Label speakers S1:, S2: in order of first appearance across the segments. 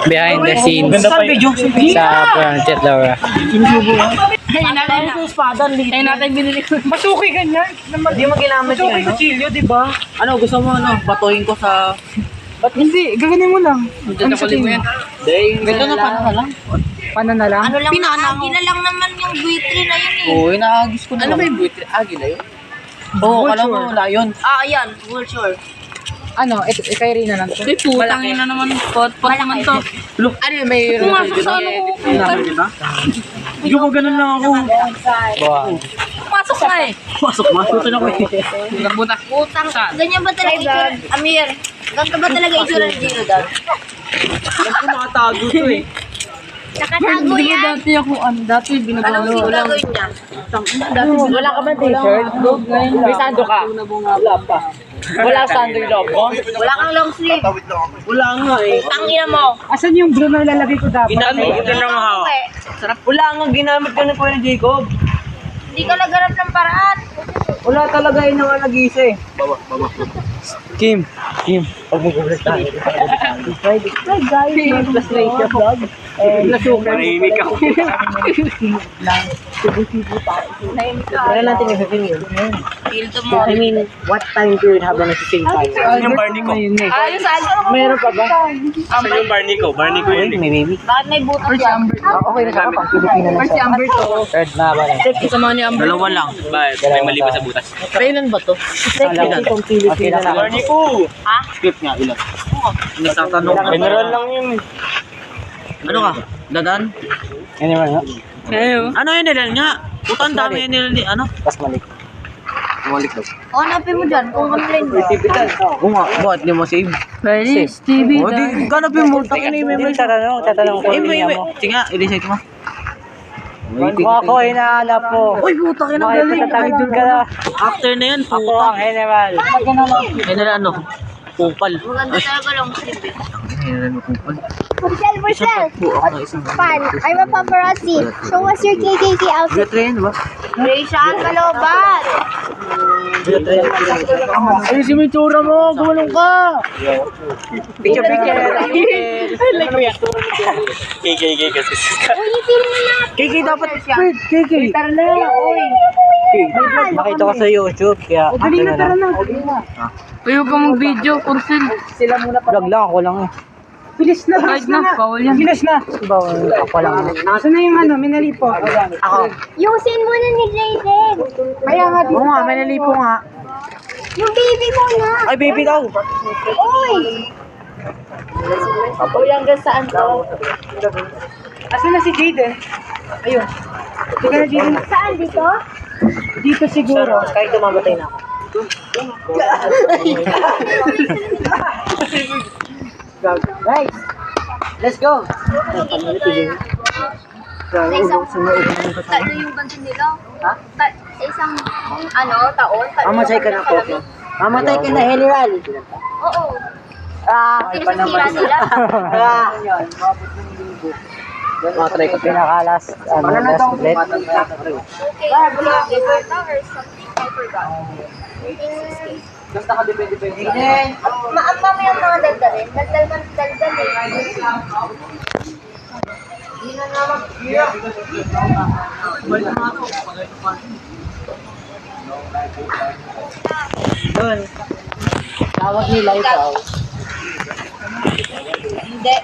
S1: Behind the scenes sa Project Laura.
S2: Ayun natin binili ko.
S3: Masuki ganyan.
S2: Hindi mo ginamit
S3: Masuki
S2: yun, no?
S3: kutsilyo, di ba?
S2: Ano, gusto mo, ano, batuhin ko sa...
S3: Ba't hindi? Gaganin mo lang. Ano sa tingin?
S2: Ito na, paano na lang?
S3: Paano na lang?
S4: Ano lang, agi na lang naman yung buitre na yun eh.
S2: Oo, inaagis ko na. Ano ba yung buitre? Agi na yun? Oo, kala mo, layon.
S4: Ayan, vulture.
S3: Ano? Kay Rina lang to.
S2: Hindi, putang ina naman. Pot naman to. Look, ano yun, may...
S4: Pumasok sa ano ko.
S2: Hindi ko ganun lang ako.
S4: Pumasok na eh.
S2: Masok na ako eh.
S4: Putang, ganyan ba talaga itsura? Amir, ganito ba talaga itsura ni Gino dad?
S2: Alam ko nakatago to eh.
S4: Nakatago yan.
S3: Dati
S4: Anong sino gagawin niya?
S3: Wala ka ba t-shirt? May sando ka? Wala pa. Wala sando yung loob mo?
S4: Wala kang long sleeve.
S2: Wala nga eh.
S4: Tangina mo.
S3: Asan yung blue na ilalagay ko dapat?
S2: Ginamit ko na nga. Sarap. Wala nga ginamit ko na po ni Jacob.
S4: Hindi ka naghanap ng paraan.
S2: Wala talaga yun nga nag-isa eh.
S1: Kim.
S3: Guys, plus ratio vlog.
S2: Marimik ako.
S3: Kaya natin i-review.
S4: Filto mo.
S3: I mean, what time period habang nagsising tayo?
S2: Yung Barney ko.
S4: Ayos,
S3: Meron pa ba?
S2: Saan yung Barney ko? Barney ko yun eh.
S3: May baby.
S4: Bakit may butas yan?
S3: Okay na siya kapag Pilipino na siya.
S1: Third na ba na?
S3: Kasama ni Amber.
S2: Dalawa lang. Bakit? May mali ba sa butas?
S3: Kailan ba to? Kung Pilipino na.
S2: Barney ko!
S4: Ha?
S2: Skip nga ilan. Nasatanong. General lang yun eh. Ano ka? Dadan?
S1: Animal nga?
S2: Ano yun nilal nga? Putang dami yun nilal ni ano?
S1: Pas malik.
S2: Malik daw.
S4: O, hanapin mo dyan kung online mo.
S2: Oo nga, bakit di mo save?
S3: Feliz TV.
S2: O di, ganapin mo. Takin na i-memory.
S1: Tatanong ko niya mo.
S2: Sige nga, i-reset mo.
S1: Kung ako hinahanap mo.
S2: Uy, putang ina galing.
S1: Idol ka na.
S2: After na yan,
S1: Ako ang animal.
S2: Ay nila ano? Kupal.
S4: Maganda talaga long sleeve eh.
S2: Ay, kupal.
S5: Marcel, fan. I'm a paparazzi. Show us your KKK outfit.
S2: Train ba?
S4: Raysian Kaloban.
S2: Ay, si Mitura mo. Gumulong ka.
S3: Picture.
S2: KKK kasi.
S1: Kiki dapat. Wait, Kiki.
S3: Tara na, oy.
S1: Nakita ko sa YouTube. Kaya
S3: Dali na, tara na.
S2: Ayaw ka mag-video, Porcel.
S3: Sila muna pa.
S1: vlog lang ako lang eh.
S3: Bilis na, bilis na. Bilis na.
S1: Bawal ako lang.
S3: Nasaan na yung ano, minalipo?
S1: Ako.
S5: Yusin muna ni Jaden.
S3: Kaya nga dito.
S1: Oo nga, may nalipo nga.
S5: Yung baby mo na.
S1: Ay, baby daw.
S5: Oy.
S4: Uy, hanggang saan to?
S3: Asan na si Jaden? Ayun. Sige na, Jaden.
S5: Saan dito?
S3: Dito siguro.
S1: Kahit dumabatay na ako.
S3: Guys, let's go.
S4: Sa isang, talo yung ganito nila.
S3: Ha?
S4: Sa isang, ano, taon.
S1: Mamatay ka na po. Mamatay ka na, General.
S4: Oo. Sinasira nila.
S1: Matry ko pinakalas. Last ulit.
S4: Okay. Or something. I forgot.
S2: Basta ka depende.
S4: Maamam yung mga daldarin. Daldal eh. Hindi na naman.
S1: Doon. Tawag nila ikaw.
S4: Hindi.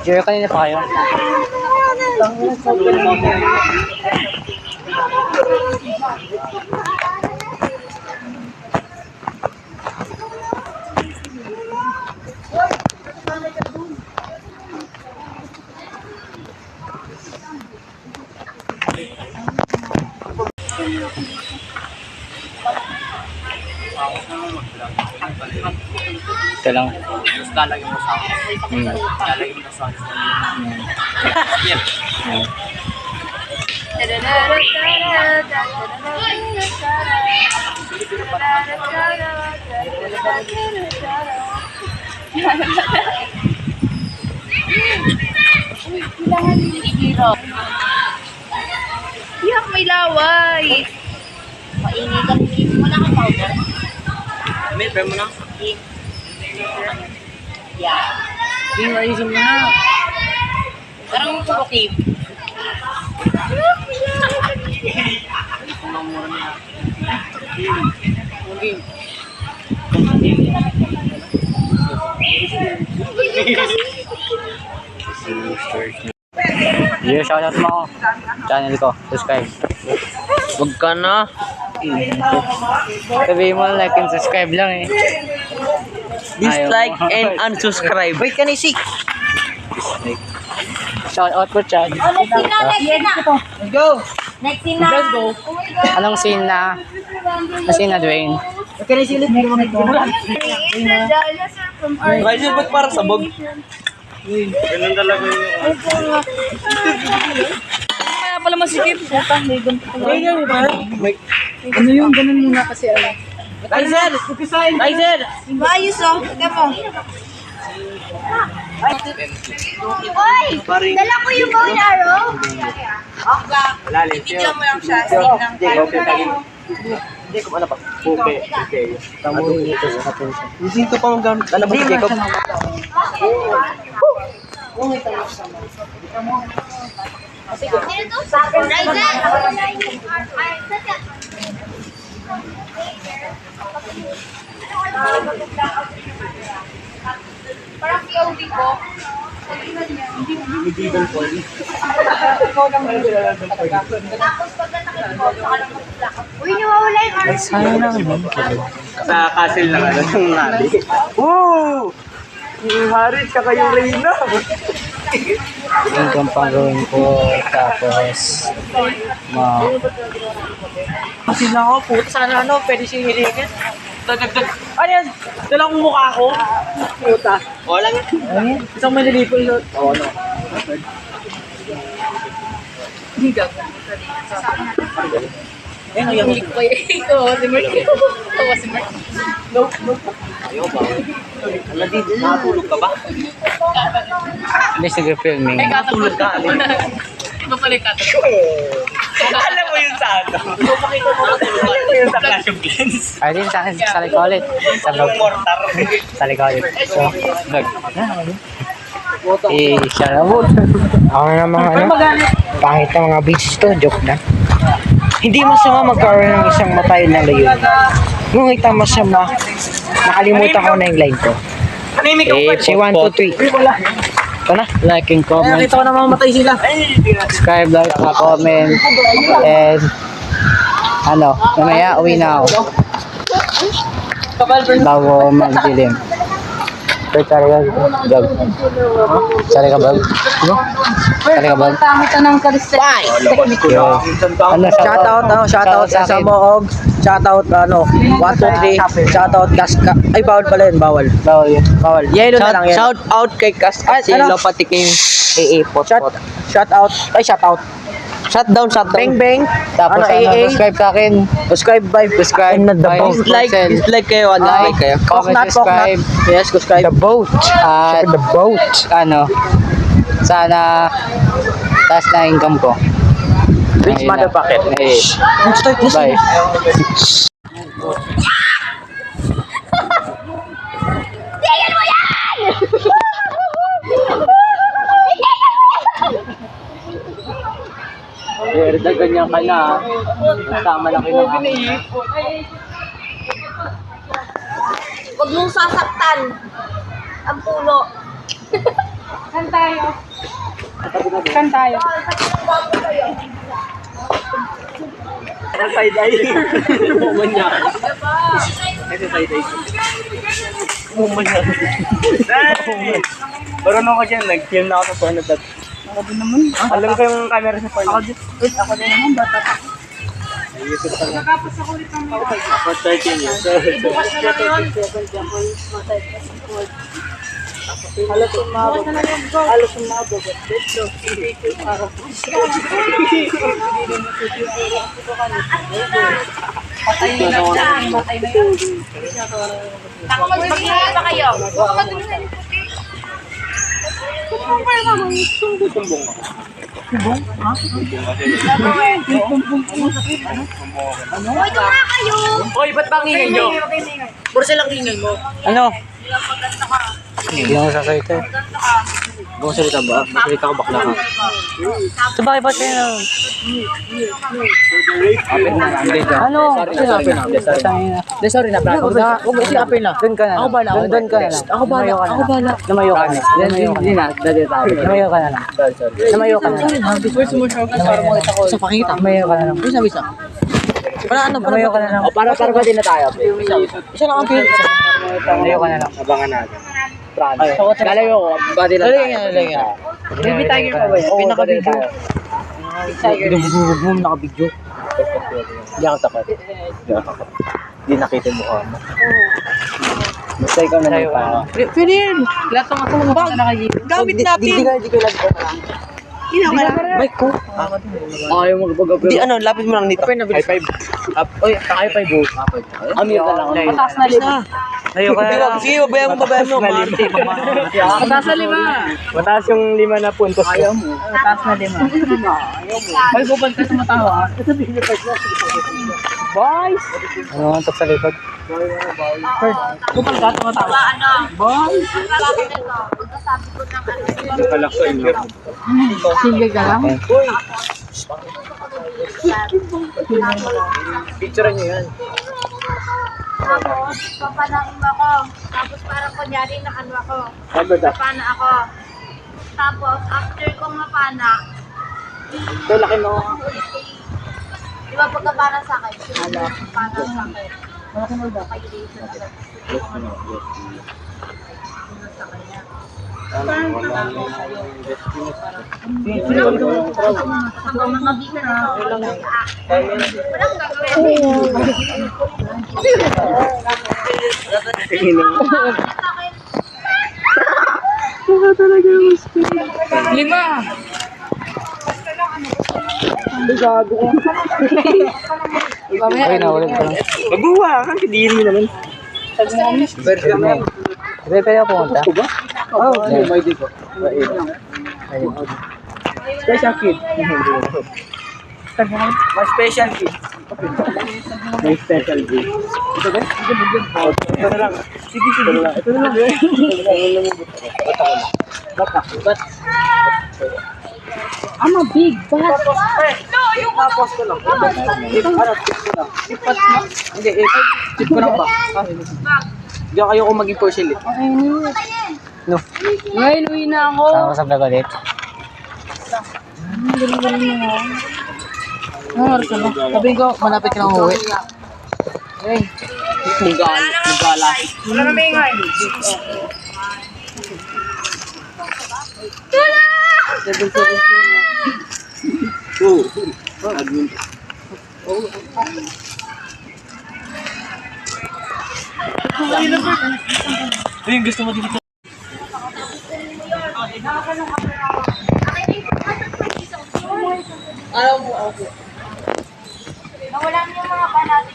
S1: Jerry, kanina pa kayo? Ito lang.
S2: Lalagyan mo sa akin. Lalagyan mo sa akin. Yan.
S4: Kailangan hindi hirap. may laway. Maingi ka rin. Wala kang powder.
S2: Amir, try mo na.
S4: Yeah.
S3: Yung ayusin mo na.
S4: Parang puro Kim.
S1: Yeah, shoutout mo ako. Channel ko. Subscribe.
S2: Wag ka na.
S1: Sabihin mo like and subscribe lang eh.
S2: Dislike
S1: Ayaw mo.
S2: and unsubscribe. Wait, ka ni si.
S1: Shoutout po, Chad.
S4: Oh, next scene na, next scene na.
S3: Let's go!
S4: Next scene na.
S3: Let's go.
S4: Oh my God.
S1: Anong scene na? Anong scene na, Dwayne?
S3: Okay na silit.
S2: Rising ba't parang sabog?
S3: Kaya pala masikip. Ano yung ganun muna kasi alam.
S2: Riser! Riser!
S4: Maayos oh. Tignan mo.
S5: Oy! Dala ko yung bow and arrow.
S4: Video mo lang siya. Scene lang tayo.
S2: Hindi ko ano pa. Okay. Tamo dito sa kapatid. Using ko pa ang gamit. Alam mo, Jacob?
S5: Sino to?
S4: Parang POV ko. Tapos pag natakit ko, saka lang mag-black.
S5: Uy, nawawala yung arrow.
S2: Sa castle lang ano ng nabi. Woo! Yung Harit, saka yung Reyna.
S1: Yung kang gawin ko. Tapos,
S3: Kasi na ako, puto. Sana ano, pwede siyang hilingin. Dagdag. Ano yan? Dalang mukha ko. Puta.
S2: Wala nga.
S3: Isang malilipo yun.
S2: Oo, ano.
S3: Hindi gagawin. Eh, ngayon. Ito, si Mark. Tawa si Mark.
S2: Ayaw ba? Ano dito? Nakatulog ka ba?
S1: hindi sige-filming.
S2: Nakatulog ka.
S3: Mapalit ka.
S2: Alam mo yun sa ano? Alam mo yun sa Clash of Clans?
S1: Ay, din sa akin, sali ko ulit. Sa vlog.
S2: Mortar.
S1: Sali ko ulit. So, vlog. Shoutout.
S6: Ako na mga ano, pangit na mga beats to, joke na. Hindi masama magkaroon ng isang matayo na layunin. Ngunit ang masama, nakalimutan ko na yung line ko. It's 1, 2, 3. Ito na.
S1: Like and comment.
S3: Nakita ko na mamatay sila.
S1: Subscribe, like, comment. And, mamaya uwi na ako. Bago magdilim. Pero sali ka vlog. Sali ka vlog? Sali ka vlog?
S6: Shoutout sa Moog. Shoutout 1, 2, 3. Shoutout Kaska. Ay, bawal pala yun, bawal.
S1: Bawal yun.
S6: Bawal. Yellow na lang yan.
S2: Shout out kay Castillo pati kay AA Potpot.
S6: Shoutout. Ay, shoutout.
S2: Shutdown.
S6: Bang bang.
S1: Tapos
S6: AA.
S1: subscribe sa akin.
S6: Subscribe by.
S1: Subscribe
S6: And the
S1: by
S6: boat.
S2: Dislike kayo.
S1: Like
S2: Like kayo.
S1: comment, subscribe.
S6: Yes, subscribe.
S1: The boat. At
S6: The boat.
S1: sana taas na income ko.
S6: Rich
S1: Ayun na.
S6: motherfucker.
S1: Eh, bye.
S5: Tingnan mo yan!
S1: Erda, ganyan ka na. Basta malaki ng
S4: Huwag mong sasaktan ang puno.
S2: Side-eye. Buman niya. Kasi side-eye. Buman niya. Marunong ka dyan. Nag-film na ako sa phone that. Ako din naman. Alam ko yung camera sa phone. Ako din naman. Bata ka. YouTube ka na. For 13 years. Halos umabot.
S3: Patay na yan.
S4: Ako mag-ibig ba kayo?
S2: Sumbong ako.
S4: Uy, ito nga kayo.
S3: Hoy, ba't bang ingay nyo? Puro silang ingay mo.
S1: Ano? Hindi ako sasalita. Kung salita ba? Masalita ko bakla ka. So bakit ba't kayo na? Ano?
S3: Sorry na, Brad. Huwag mo isipin na.
S1: Doon ka na.
S3: Ako bala.
S1: Doon ka na lang.
S3: Ako bala. Ako bala.
S1: Lumayo ka na. Hindi na. Lumayo ka na lang. Lumayo ka na lang.
S3: First mo siya para mo kita ko. Sa pakita.
S1: Lumayo ka na lang.
S3: Bisa. Para ano?
S1: Lumayo ka na lang.
S3: Para ba din na tayo? Isa lang ang pili.
S1: Lumayo ka na lang.
S2: Abangan natin.
S3: Lalayo ko. Body lang tayo.
S1: Baby tiger ka ba yan?
S3: Pinaka-video.
S1: Huwag mo naka-video.
S2: Hindi ako takot. Hindi nakita yung mukha mo. Basta ikaw na lang pa.
S3: Pwede yun. Lahat ng ako mga nakagigit. Gamit natin.
S1: Hindi ko lang. Bike ko.
S3: Ayaw mo kapag
S2: Hindi ano, lapit mo lang dito. High five.
S3: Oy, high five bro.
S2: Amir ka lang.
S3: Mataas na lima.
S1: Lumayo ka na lang.
S2: Sige, babayan mo.
S3: Mataas na lima.
S2: Mataas yung 5 na puntos.
S3: Ayaw mo. Mataas na lima. Ay, bubal ka tumatawa. Boys!
S1: Ano ang sa likod?
S3: Bubal ka tumatawa. Boys!
S4: Pagkasabi ko ng
S3: Single ka lang?
S2: Picture niyo yan.
S4: Tapos, papanain mo ako. Tapos parang kunyari nakano ako. Papana ako. Tapos, after kong mapana,
S2: Ito, laki mo.
S4: di ba pagkapana sa akin? Pagkapana sa akin. Pag-ilation sa hanggang mga bigyan na. Walang gagawin.
S3: Lima!
S1: Ay, nawalid ka lang.
S2: Maguha ka, hindi mo naman.
S1: Pwede ako pumunta?
S2: Oo, may dito. Special kid. May special kid. May special kid. Ito ba? Ito na lang. Sige. Ito na lang. Ito na lang. Ba't?
S3: I'm a big bat.
S2: Tapos ko lang. Tip ko lang. Hindi, tip ko lang ba? Hindi ayoko maging porcel eh.
S3: Ngayon, uwi na ako.
S1: Sama sa vlog ulit.
S3: Sabi ko, malapit ka lang uwi. Hey.
S2: Mugala. Wala na may ingay. Ito yung gusto mo dito.
S4: Nawalan yung mga panati.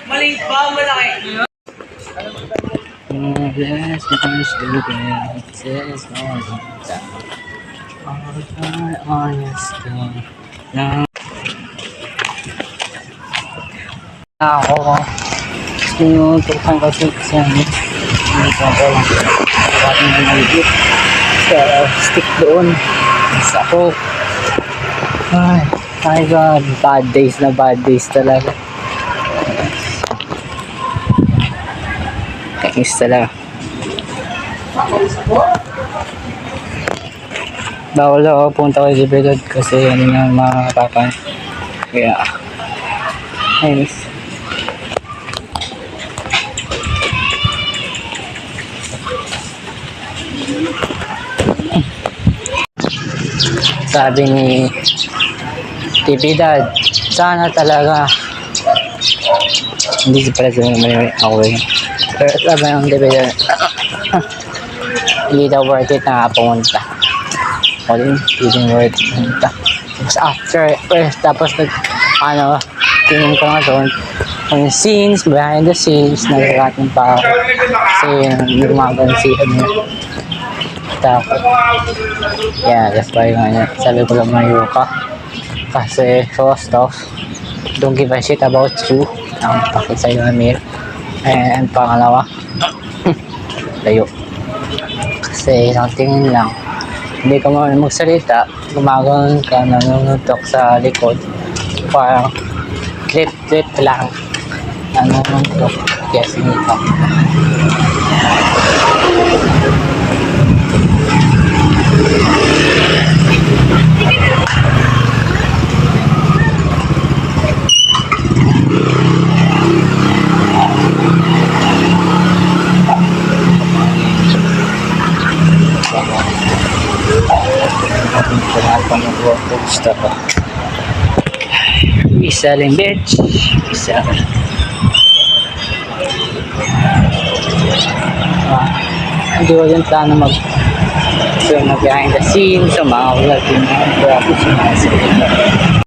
S3: Maliit ba? Malaki?
S1: Bless the first student, says ako gusto nyo tukan kasi hindi ko lang ating binigit sa stick doon sa ako ay my god bad days talaga thanks talaga bawal ako punta kay Zibelod kasi ano nga mga papan kaya ayos sabi ni TV Dad sana talaga hindi si pala sa ako eh pero sabi ng TV Dad hindi daw worth it na pumunta hindi worth it pumunta tapos after tapos tingin ko nga doon, yung scenes, behind the scenes, nagkakatin pa ako. Kasi gumagawa si ano. Tapos, yeah, that's why nga sabi ko lang mayo ka. Kasi first off, don't give a shit about you. Ang pakit sa'yo na Mir. And pangalawa, layo. Kasi isang tingin lang, hindi ka man magsalita, gumagawin ka, nanunutok sa likod. Parang clip lang. Nanunutok. Yes, hindi ka. Gusto ko. Isa lang, bitch. Isa. Hindi ko yung plano so, behind the scenes sa mga vlog yung mga grabe sa mga